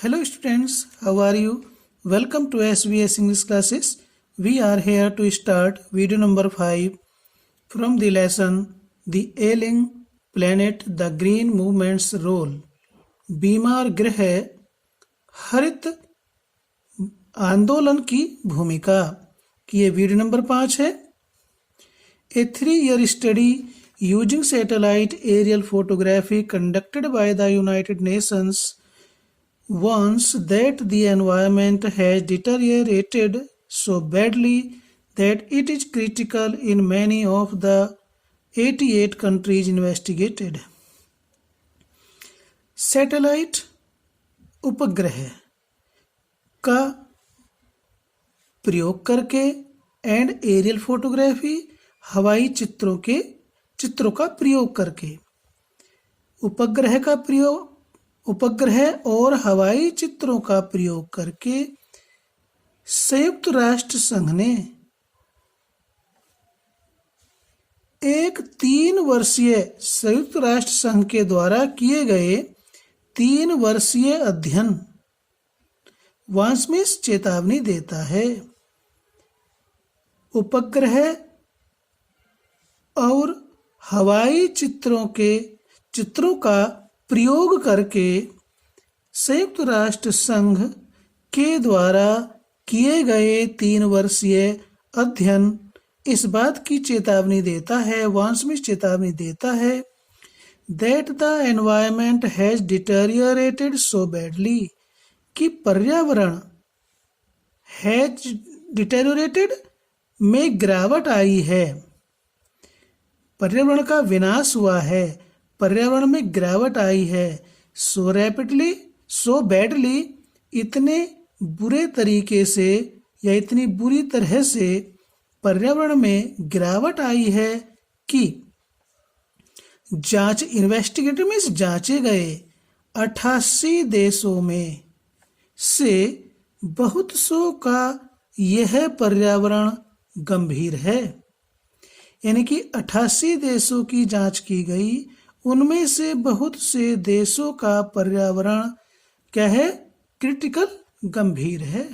Hello students, how are you? Welcome to SBS English classes. We are here to start video number 5 from the lesson The Ailing Planet, the Green Movement's Role. बीमार ग्रह हरित आंदोलन की भूमिका की ये video number 5 है. A 3-year study using satellite aerial photography conducted by the United Nations warns that the environment has deteriorated so badly that it is critical in many of the 88 countries investigated. Satellite उपग्रह का प्रयोग करके and aerial photography हवाई चित्रों का प्रयोग करके उपग्रह और हवाई चित्रों का प्रयोग करके संयुक्त राष्ट्र संघ ने एक 3 वर्षीय संयुक्त राष्ट्र संघ के द्वारा किए गए 3 वर्षीय अध्ययन वांस में चेतावनी देता है. उपग्रह और हवाई चित्रों का प्रयोग करके संयुक्त राष्ट्र संघ के द्वारा किए गए 3 वर्षीय अध्ययन इस बात की चेतावनी देता है, वांस में चेतावनी देता है that the environment has deteriorated so badly कि पर्यावरण has deteriorated में गिरावट आई है, पर्यावरण का विनाश हुआ है, पर्यावरण में गिरावट आई है. सो रैपिडली सो बैडली इतने बुरे तरीके से या इतनी बुरी तरह से पर्यावरण में गिरावट आई है कि इन्वेस्टिगेटर में जांचे गए 88 देशों में से बहुत सौ का यह पर्यावरण गंभीर है. यानी कि 88 देशों की जांच की गई, उनमें से बहुत से देशों का पर्यावरण क्या है, क्रिटिकल, गंभीर है.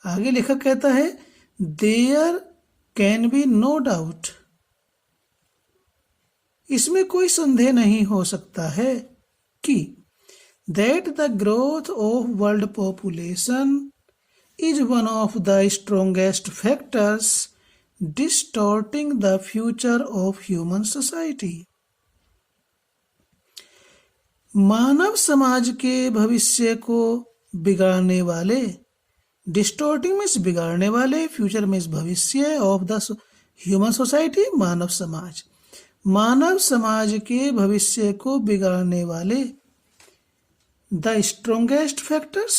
आगे लेखक कहता है there can be no doubt, इसमें कोई संदेह नहीं हो सकता है कि that the growth of world population is one of the strongest factors distorting the future of human society. मानव समाज के भविष्य को बिगाड़ने वाले, डिस्टॉर्टिंग में बिगाड़ने वाले, फ्यूचर में भविष्य ऑफ द ह्यूमन सोसाइटी मानव समाज के भविष्य को बिगाड़ने वाले द स्ट्रॉन्गेस्ट फैक्टर्स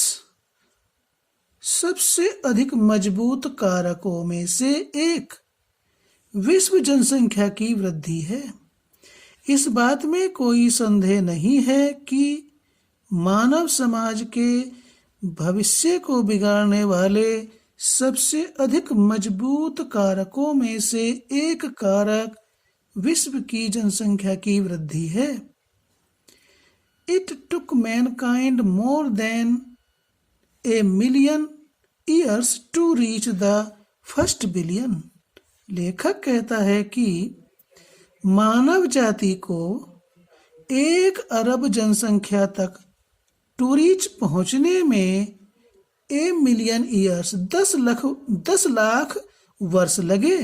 सबसे अधिक मजबूत कारकों में से एक विश्व जनसंख्या की वृद्धि है. इस बात में कोई संदेह नहीं है कि मानव समाज के भविष्य को बिगाड़ने वाले सबसे अधिक मजबूत कारकों में से एक कारक विश्व की जनसंख्या की वृद्धि है. It took mankind more than a million years to reach the first billion. लेखक कहता है कि मानव जाति को 1 अरब जनसंख्या तक टू रीच पहुंचने में ए मिलियन ईयर्स 10 लाख वर्ष लगे.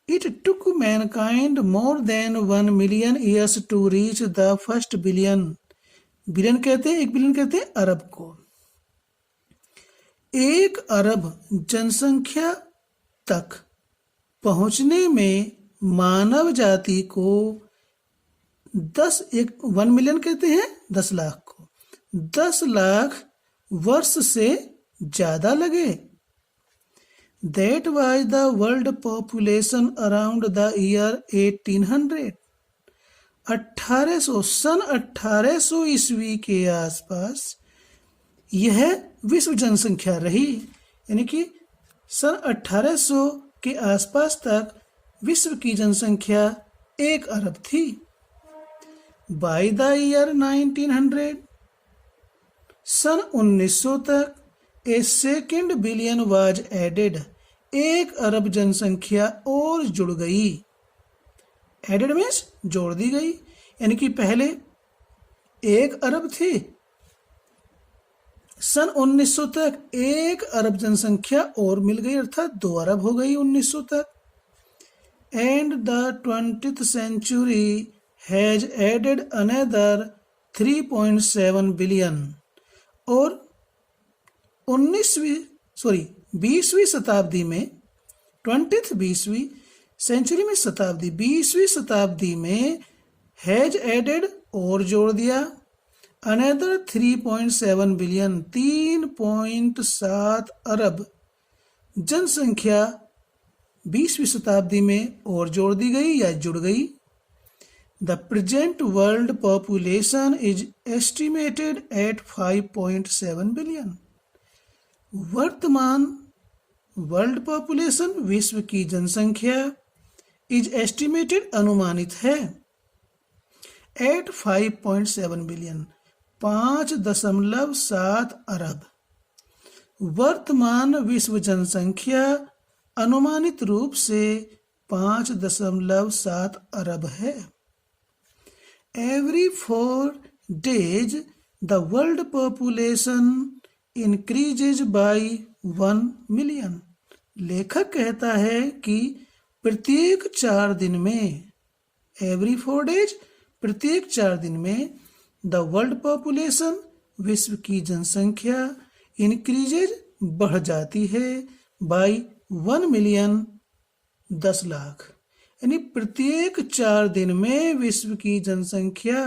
It took mankind more than 1 million years to reach the first billion. Billion कहते हैं, 1 बिलियन कहते हैं अरब को. 1 अरब जनसंख्या तक पहुंचने में मानव जाति को 1 मिलियन कहते हैं 10 लाख को, 10 लाख वर्ष से ज्यादा लगे. That was the world population around the year 1800. 1800 सन 1800 ईस्वी के आसपास यह विश्व जनसंख्या रही. यानी कि सन 1800 के आसपास तक विश्व की जनसंख्या 1 अरब थी. By the year 1900 सन 1900 तक ए सेकेंड बिलियन वाज एडेड, 1 अरब जनसंख्या और जुड़ गई। एडेड मीन्स जोड़ दी गई, यानी कि पहले 1 अरब थी, सन 1900 तक 1 अरब जनसंख्या और मिल गई, अर्थात 2 अरब हो गई 1900 तक। And the 20th century has added another 3.7 billion, और 20वीं शताब्दी में 20वीं सेंचुरी में शताब्दी 20वीं शताब्दी में हैज एडेड और जोड़ दिया अनदर 3.7 बिलियन, 3.7 अरब जनसंख्या 20वीं शताब्दी में और जोड़ दी गई या जुड़ गई। The present world population is estimated at 5.7 billion. वर्तमान वर्ल्ड पॉपुलेशन विश्व की जनसंख्या इज एस्टिमेटेड अनुमानित है एट 5.7 बिलियन, 5.7 अरब। वर्तमान विश्व जनसंख्या अनुमानित रूप से 5.7 अरब है। Every 4 days the world population increases by 1 million। लेखक कहता है कि प्रत्येक 4 दिन में, every 4 days प्रत्येक 4 दिन में, the world population विश्व की जनसंख्या increases बढ़ जाती है by 1 million 10 लाख, यानी प्रत्येक 4 दिन में विश्व की जनसंख्या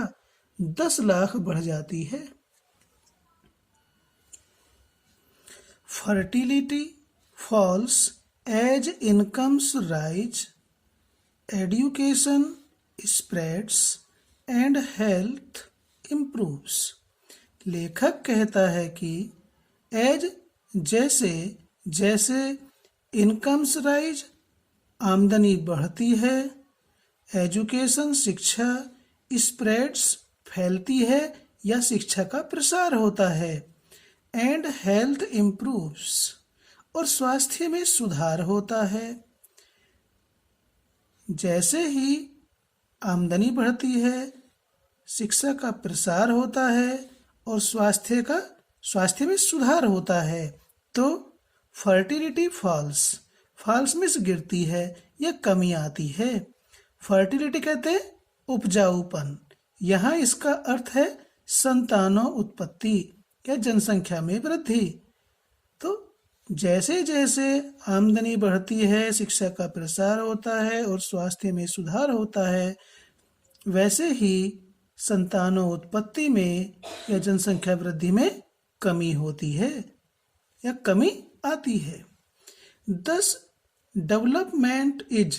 10 लाख बढ़ जाती है। Fertility falls as incomes rise, education spreads and health improves. लेखक कहता है कि एज जैसे जैसे इनकम्स राइज आमदनी बढ़ती है, एजुकेशन शिक्षा, स्प्रेड्स फैलती है या शिक्षा का प्रसार होता है, एंड हेल्थ इम्प्रूव्स और स्वास्थ्य में सुधार होता है। जैसे ही आमदनी बढ़ती है, शिक्षा का प्रसार होता है और स्वास्थ्य में सुधार होता है, तो फर्टिलिटी फॉल्स, फॉल्स मीन्स गिरती है या कमी आती है। फर्टिलिटी कहते हैं उपजाऊपन, यहाँ इसका अर्थ है संतानों उत्पत्ति या जनसंख्या में वृद्धि। तो जैसे जैसे आमदनी बढ़ती है, शिक्षा का प्रसार होता है और स्वास्थ्य में सुधार होता है, वैसे ही संतानों उत्पत्ति में या जनसंख्या वृद्धि में कमी होती है या कमी आती है। Thus, development is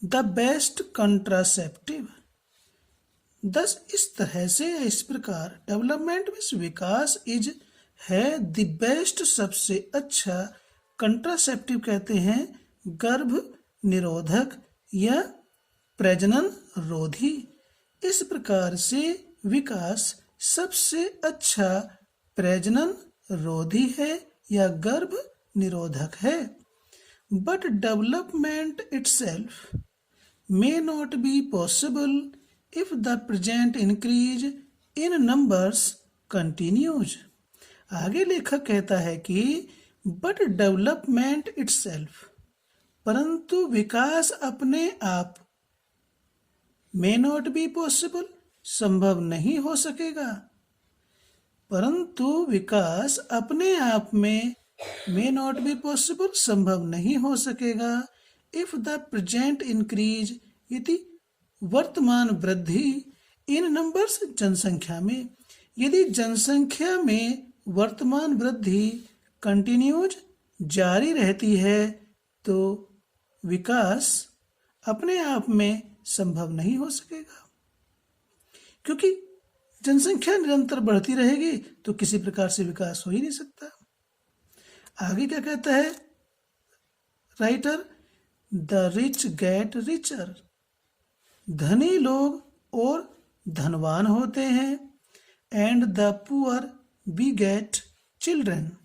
the best contraceptive। Thus, इस तरह से या इस प्रकार डेवलपमेंट में विकास इज है द बेस्ट सबसे अच्छा, कंट्रासेप्टिव कहते हैं गर्भ निरोधक या प्रजनन रोधी। इस प्रकार से विकास सबसे अच्छा प्रजनन रोधी है या गर्भ निरोधक है। But development itself may not be possible if the present increase in numbers continues. आगे लेखक कहता है कि बट डेवलपमेंट इटसेल्फ, परंतु विकास अपने आप, मे नॉट बी पॉसिबल संभव नहीं हो सकेगा, परंतु विकास अपने आप में मे नॉट बी पॉसिबल संभव नहीं हो सकेगा इफ द प्रेजेंट इंक्रीज, यदि वर्तमान वृद्धि इन नंबर्स जनसंख्या में, यदि जनसंख्या में वर्तमान वृद्धि कंटिन्यूज जारी रहती है, तो विकास अपने आप में संभव नहीं हो सकेगा। क्योंकि जनसंख्या निरंतर बढ़ती रहेगी तो किसी प्रकार से विकास हो ही नहीं सकता। आगे क्या कहता है writer, the rich get richer, धनी लोग और धनवान होते हैं, and the poor beget children,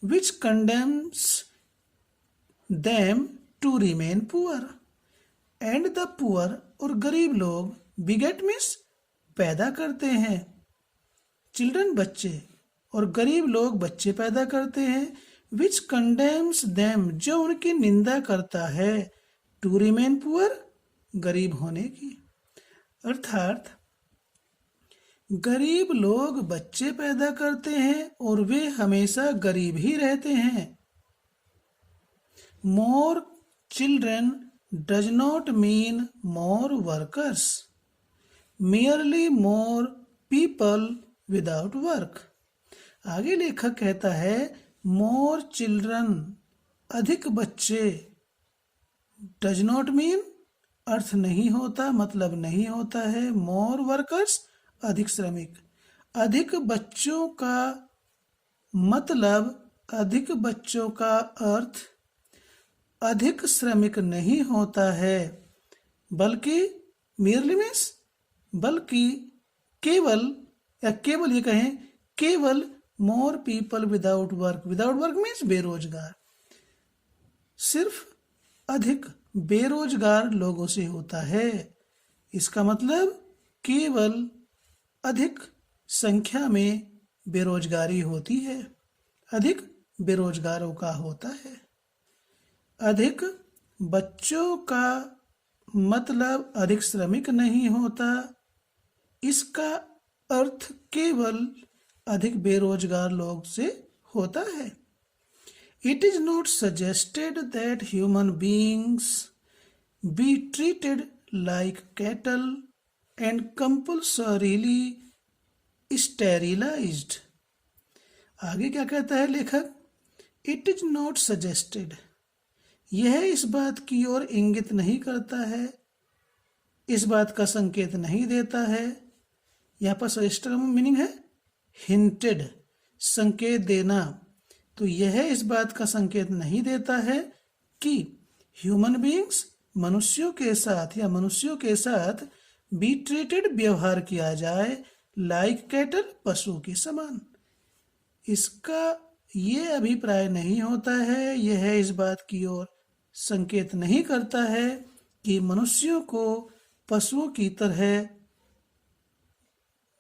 which condemns them to remain poor. And the poor और गरीब लोग, beget means पैदा करते हैं, चिल्ड्रन बच्चे, और गरीब लोग बच्चे पैदा करते हैं, विच कंडेम्स देम जो उनकी निंदा करता है, टू रिमेन पुअर गरीब होने की। अर्थात गरीब लोग बच्चे पैदा करते हैं और वे हमेशा गरीब ही रहते हैं। More children does not mean more workers, merely more people without work। आगे लेखक कहता है मोर चिल्ड्रन अधिक बच्चे, डज नॉट मीन अर्थ नहीं होता, मतलब नहीं होता है, मोर वर्कर्स अधिक श्रमिक, अधिक बच्चों का मतलब, अधिक बच्चों का अर्थ अधिक श्रमिक नहीं होता है, बल्कि merely मीन्स बल्कि केवल, या केवल ये कहें केवल more people without work, without work means बेरोजगार, सिर्फ अधिक बेरोजगार लोगों से होता है। इसका मतलब केवल अधिक संख्या में बेरोजगारी होती है, अधिक बेरोजगारों का होता है। अधिक बच्चों का मतलब अधिक श्रमिक नहीं होता, इसका अर्थ केवल अधिक बेरोजगार लोग से होता है। It is not suggested that human beings be treated like cattle and compulsorily sterilized। आगे क्या कहता है लेखक? It is not suggested, यह इस बात की ओर इंगित नहीं करता है, इस बात का संकेत नहीं देता है। यहाँ पर सजेस्ट का मीनिंग है हिंटेड, संकेत देना। तो यह इस बात का संकेत नहीं देता है कि ह्यूमन बीइंग्स मनुष्यों के साथ या मनुष्यों के साथ बी ट्रीटेड व्यवहार किया जाए, लाइक कैटल पशु के समान। इसका ये अभिप्राय नहीं होता है, यह इस बात की ओर संकेत नहीं करता है कि मनुष्यों को पशुओं की तरह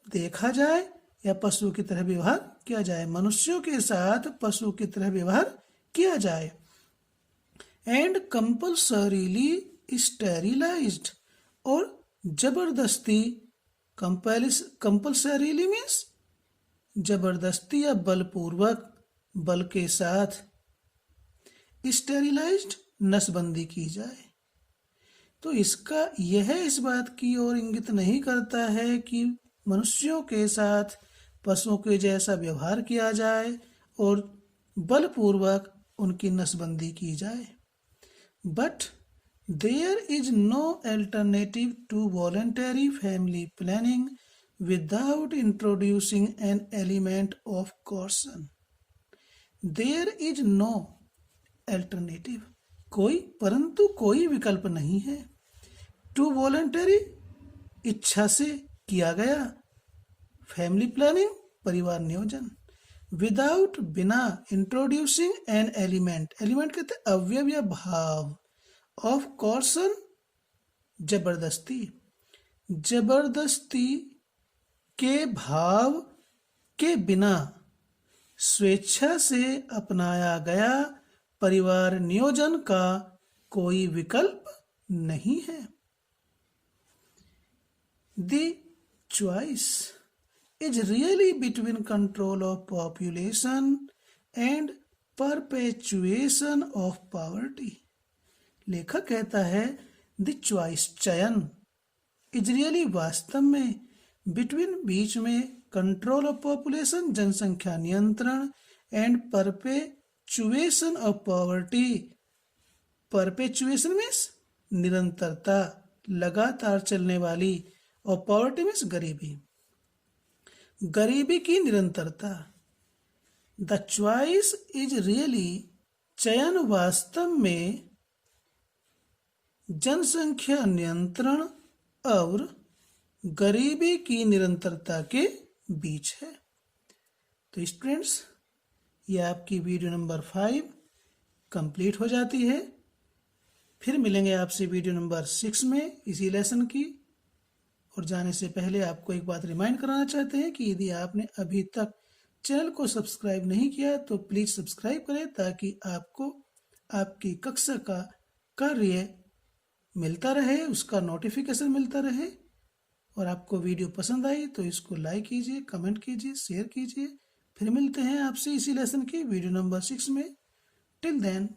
देखा जाए या पशु की तरह व्यवहार किया जाए, मनुष्यों के साथ पशु की तरह व्यवहार किया जाए। एंड कंपल्सरीली स्टेरिलाइज्ड, और जबरदस्ती, कंपल्सरीली मीन्स जबरदस्ती या बलपूर्वक, बल के साथ, स्टेरिलाइज्ड नसबंदी की जाए। तो इसका यह इस बात की ओर इंगित नहीं करता है कि मनुष्यों के साथ पशुओं के जैसा व्यवहार किया जाए और बलपूर्वक उनकी नसबंदी की जाए। But there is no alternative to voluntary family planning without introducing an element of caution. There is no alternative, परंतु कोई विकल्प नहीं है। टू वॉलंटरी इच्छा से किया गया, फैमिली प्लानिंग परिवार नियोजन, विदाउट बिना, इंट्रोड्यूसिंग एन एलिमेंट, एलिमेंट कहते हैं अवयव या भाव, ऑफ कॉर्सन जबरदस्ती, जबरदस्ती के भाव के बिना स्वेच्छा से अपनाया गया परिवार नियोजन का कोई विकल्प नहीं है। The choice is really between control of population and perpetuation of poverty। लेखक कहता है the choice, चयन, is really वास्तव में, between बीच में, control of population जनसंख्या नियंत्रण, and perpetuation of poverty, perpetuation means निरंतरता, लगातार चलने वाली, और पॉवर्टी मीन्स गरीबी, गरीबी की निरंतरता। द चॉइस इज रियली, चयन वास्तव में, जनसंख्या नियंत्रण और गरीबी की निरंतरता के बीच है। तो स्टूडेंट्स, ये आपकी वीडियो नंबर 5 कंप्लीट हो जाती है। फिर मिलेंगे आपसे वीडियो नंबर 6 में इसी लेसन की। और जाने से पहले आपको एक बात रिमाइंड कराना चाहते हैं कि यदि आपने अभी तक चैनल को सब्सक्राइब नहीं किया तो प्लीज़ सब्सक्राइब करें, ताकि आपको आपकी कक्षा का कार्य मिलता रहे, उसका नोटिफिकेशन मिलता रहे। और आपको वीडियो पसंद आई तो इसको लाइक कीजिए, कमेंट कीजिए, शेयर कीजिए। फिर मिलते हैं आपसे इसी लेसन की वीडियो नंबर 6 में। Till then,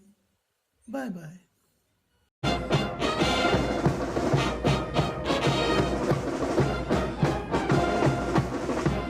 bye bye.